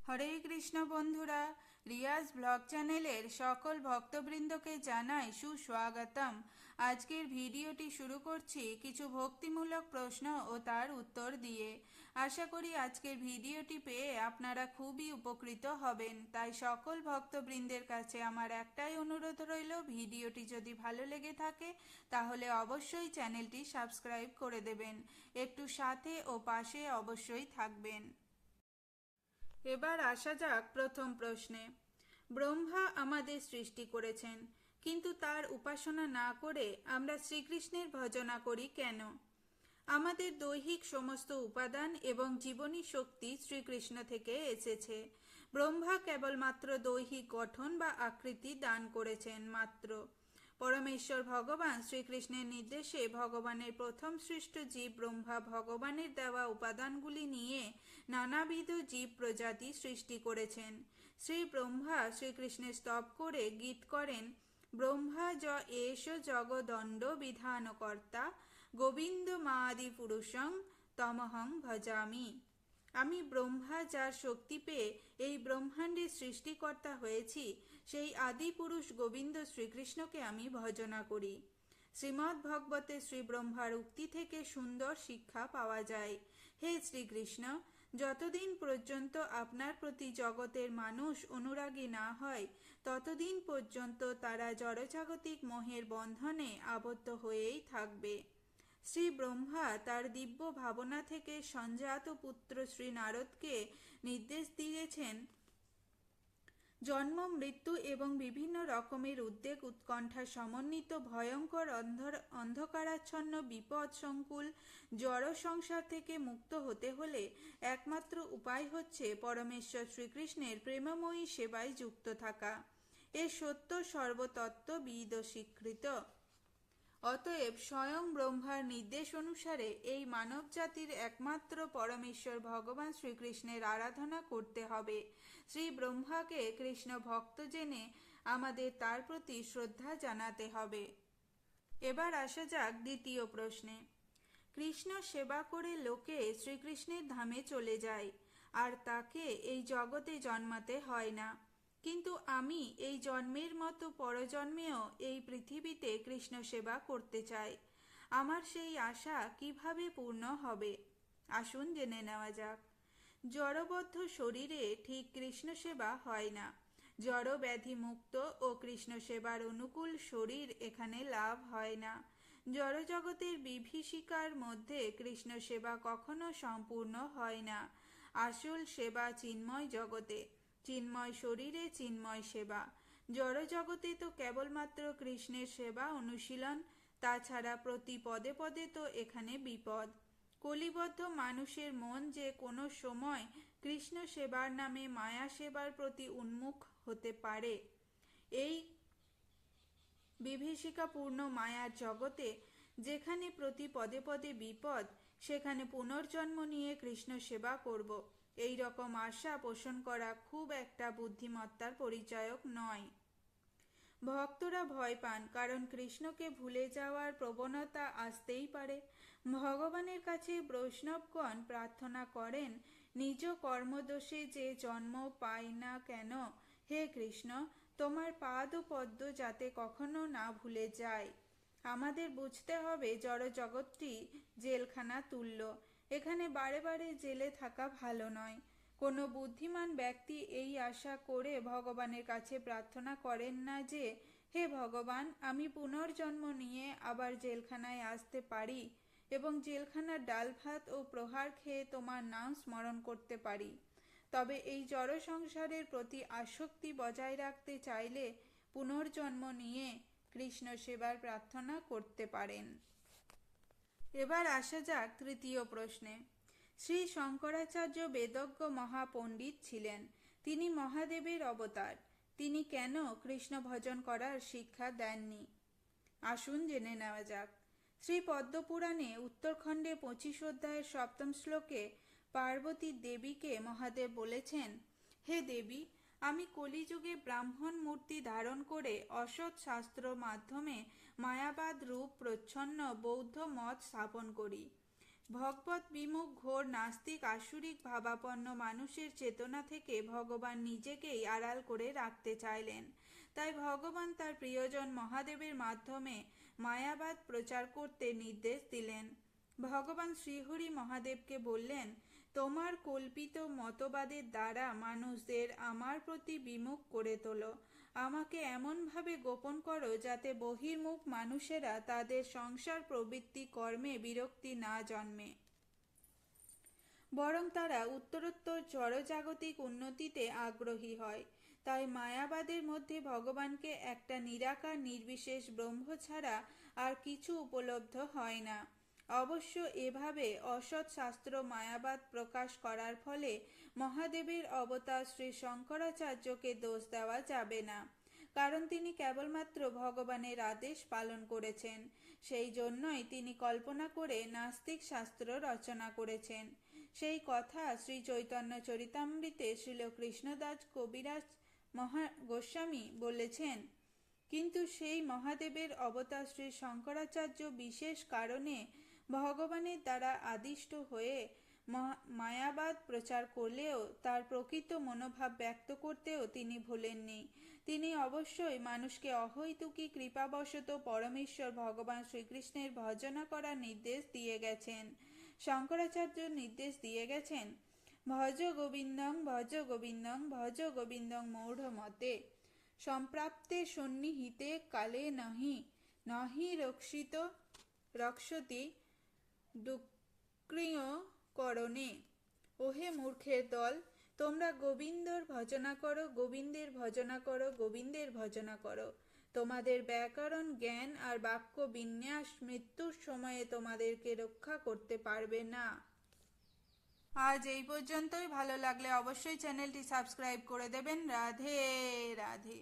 হরে কৃষ্ণ বন্ধুরা, রিয়াজ ব্লগ চ্যানেলের সকল ভক্তবৃন্দকে জানাই সুস্বাগতম। আজকের ভিডিওটি শুরু করছি কিছু ভক্তিমূলক প্রশ্ন ও তার উত্তর দিয়ে। আশা করি আজকের ভিডিওটি পেয়ে আপনারা খুবই উপকৃত হবেন। তাই সকল ভক্তবৃন্দের কাছে আমার একটাই অনুরোধ রইল, ভিডিওটি যদি ভালো লেগে থাকে তাহলে অবশ্যই চ্যানেলটি সাবস্ক্রাইব করে দেবেন। একটু সাথে ও পাশে অবশ্যই থাকবেন। এবার আসা যাক প্রথম প্রশ্নে। ব্রহ্মা আমাদের সৃষ্টি করেছেন, কিন্তু তার উপাসনা না করে আমরা শ্রীকৃষ্ণের ভজনা করি কেন? আমাদের দৈহিক সমস্ত উপাদান এবং জীবনী শক্তি শ্রীকৃষ্ণ থেকে এসেছে। ব্রহ্মা কেবলমাত্র দৈহিক গঠন বা আকৃতি দান করেছেন মাত্র। পরমেশ্বর ভগবান শ্রীকৃষ্ণের নির্দেশে ভগবানের প্রথম সৃষ্ট জীব ব্রহ্মা ভগবানের দেওয়া উপাদানগুলি নিয়ে নানাবিধ জীব প্রজাতি সৃষ্টি করেছেন। শ্রী ব্রহ্মা শ্রীকৃষ্ণের স্তব করে গীত করেন, ব্রহ্মা য এষ জগদণ্ড বিধানকর্তা গোবিন্দ মাদি পুরুষং তমহং ভজামি। আমি ব্রহ্মা, যার শক্তি পেয়ে এই ব্রহ্মাণ্ডের সৃষ্টিকর্তা হয়েছি, সেই আদি পুরুষ গোবিন্দ শ্রীকৃষ্ণকে আমি ভজনা করি। শ্রীমদ্ ভগবতে শ্রী ব্রহ্মার উক্তি থেকে সুন্দর শিক্ষা পাওয়া যায়। হে শ্রীকৃষ্ণ, যতদিন পর্যন্ত আপনার প্রতি জগতের মানুষ অনুরাগী না হয়, ততদিন পর্যন্ত তারা জড়জাগতিক মোহের বন্ধনে আবদ্ধ হয়েই থাকবে। শ্রী ব্রহ্মা তার দিব্য ভাবনা থেকে সঞ্জাত পুত্র শ্রী নারদকে নির্দেশ দিয়েছেন, জন্ম মৃত্যু এবং বিভিন্ন রকমের উদ্বেগ উৎকণ্ঠা সমন্বিত ভয়ঙ্কর অন্ধকারাচ্ছন্ন বিপদ সংকুল জড় সংসার থেকে মুক্ত হতে হলে একমাত্র উপায় হচ্ছে পরমেশ্বর শ্রীকৃষ্ণের প্রেমময়ী সেবায় যুক্ত থাকা। এ সত্য সর্বতত্ত্ববিদ স্বীকৃত। অতএব স্বয়ং ব্রহ্মার নির্দেশ অনুসারে এই মানব জাতির একমাত্র পরমেশ্বর ভগবান শ্রীকৃষ্ণের আরাধনা করতে হবে। শ্রী ব্রহ্মাকে কৃষ্ণ ভক্ত জেনে আমাদের তার প্রতি শ্রদ্ধা জানাতে হবে। এবার আসা যাক দ্বিতীয় প্রশ্নে। কৃষ্ণ সেবা করে লোকে শ্রীকৃষ্ণের ধামে চলে যায়, আর তাকে এই জগতে জন্মাতে হয় না। কিন্তু আমি এই জন্মের মতো পরজন্মেও এই পৃথিবীতে কৃষ্ণ সেবা করতে চাই। আমার সেই আশা কিভাবে পূর্ণ হবে? আসুন জেনে নেওয়া যাক। জড়বদ্ধ শরীরে ঠিক কৃষ্ণ সেবা হয় না। জড় ব্যাধি মুক্ত ও কৃষ্ণ সেবার অনুকূল শরীর এখানে লাভ হয় না। জড়জগতের বিভীষিকার মধ্যে কৃষ্ণ সেবা কখনো সম্পূর্ণ হয় না। আসল সেবা চিন্ময় জগতে, চিন্ময় শরীরে চিন্ময় সেবা। জড়জগতে তো কেবলমাত্র কৃষ্ণের সেবা অনুশীলন, তাছাড়া প্রতি পদে পদে তো এখানে বিপদ। কলিবদ্ধ মানুষের মন যে কোনো সময় কৃষ্ণ সেবার নামে মায়া সেবার প্রতি উন্মুখ হতে পারে। এই বিভীষিকাপূর্ণ মায়ার জগতে যেখানে প্রতি পদে পদে বিপদ, সেখানে পুনর্জন্ম নিয়ে কৃষ্ণ সেবা করব, এই রকম আশা পোষণ করা খুব একটা বুদ্ধিমত্তার পরিচায়ক নয়। ভক্তরা ভয় পান, কারণ কৃষ্ণকে ভুলে যাওয়ার প্রবণতা আসতেই পারে। ভগবানের কাছে বৈষ্ণবগণ প্রার্থনা করেন, নিজ কর্মদোষে যে জন্ম পায় না কেন, হে কৃষ্ণ, তোমার পাদ ও পদ্ম যাতে কখনো না ভুলে যায়। আমাদের বুঝতে হবে জড় জগৎটি জেলখানা তুল্য। এখানে বারে বারে জেলে থাকা ভালো নয়। কোনো বুদ্ধিমান ব্যক্তি এই আশা করে ভগবানের কাছে প্রার্থনা করেন না যে, হে ভগবান, আমি পুনর্জন্ম নিয়ে আবার জেলখানায় আসতে পারি এবং জেলখানার ডাল ভাত ও প্রহার খেয়ে তোমার নাম স্মরণ করতে পারি। তবে এই জড় সংসারের প্রতি আসক্তি বজায় রাখতে চাইলে পুনর্জন্ম নিয়ে কৃষ্ণ সেবার প্রার্থনা করতে পারেন। এবার আসা যাক তৃতীয় প্রশ্নে। শ্রী শঙ্করাচার্য বেদজ্ঞ মহাপণ্ডিত ছিলেন। তিনি মহাদেবের অবতার। তিনি কেন কৃষ্ণ ভজন করার শিক্ষা দেননি? আসুন জেনে নেওয়া যাক। শ্রী পদ্মপুরাণে উত্তরখণ্ডে 25 অধ্যায়ের 7ম শ্লোকে পার্বতী দেবীকে মহাদেব বলেছেন, হে দেবী, আমি কলিযুগে ব্রাহ্মণ মূর্তি ধারণ করে অসৎ শাস্ত্র মাধ্যমে মায়াবাদ রূপ প্রচ্ছন্ন বৌদ্ধ মত স্থাপন করি। ভগবত বিমুখ ঘোর নাস্তিক আসুরিক ভাবাপন্ন মানুষের চেতনা থেকে ভগবান নিজেকেই আড়াল করে রাখতে চাইলেন। তাই ভগবান তার প্রিয়জন মহাদেবের মাধ্যমে মায়াবাদ প্রচার করতে নির্দেশ দিলেন। ভগবান শ্রীহরি মহাদেবকে বললেন, তোমার কল্পিত মতবাদের দ্বারা মানুষদের আমার প্রতি বিমুখ করে তোলো। আমাকে এমনভাবে গোপন করো যাতে বহির্মুখ মানুষেরা তাদের সংসার প্রবৃত্তি কর্মে বিরক্তি না জন্মে, বরং তারা উত্তরোত্তর জড়জাগতিক উন্নতিতে আগ্রহী হয়। তাই মায়াবাদের মধ্যে ভগবানকে একটা নিরাকার নির্বিশেষ ব্রহ্ম ছাড়া আর কিছু উপলব্ধ হয় না। অবশ্য এভাবে অসৎ শাস্ত্র মায়াবাদ প্রকাশ করার ফলে মহাদেবের অবতার শ্রী শঙ্করাচার্যকে দোষ দেওয়া যাবে না, কারণ তিনি কেবলমাত্র ভগবানের আদেশ পালন করেছেন। সেই জন্যই তিনি কল্পনা করে নাস্তিক শাস্ত্র রচনা করেছেন। সেই কথা শ্রী চৈতন্য চরিতামৃতে শ্রীল কৃষ্ণদাস কবিরাজ গোস্বামী বলেছেন। কিন্তু সেই মহাদেবের অবতার শ্রী শঙ্করাচার্য বিশেষ কারণে ভগবানের দ্বারা আদিষ্ট হয়ে মায়াবাদ প্রচার করলেও তার প্রকৃত মনোভাব ব্যক্ত করতেও তিনি ভুলেননি। তিনি অবশ্যই মানুষকে অহৈতুকী কৃপাবশত পরমেশ্বর ভগবান শ্রীকৃষ্ণের ভজনা করার নির্দেশ দিয়ে গেছেন। শঙ্করাচার্য নির্দেশ দিয়ে গেছেন, ভজ গোবিন্দং ভজ গোবিন্দং ভজ গোবিন্দং মূঢ় মতে সম্প্রাপ্তে সন্নিহিতে কালে নহি নহি রক্ষতি দুঃক্রিয় করণে। ওহে মূর্খের দল, তোমরা গোবিন্দর ভজনা করো, গোবিন্দের ভজনা করো, গোবিন্দের ভজনা করো। তোমাদের ব্যাকরণ জ্ঞান আর বাক্য বিন্যাস মৃত্যুর সময়ে তোমাদেরকে রক্ষা করতে পারবে না। আজ এই পর্যন্তই। ভালো লাগলে অবশ্যই চ্যানেলটি সাবস্ক্রাইব করে দেবেন। রাধে রাধে।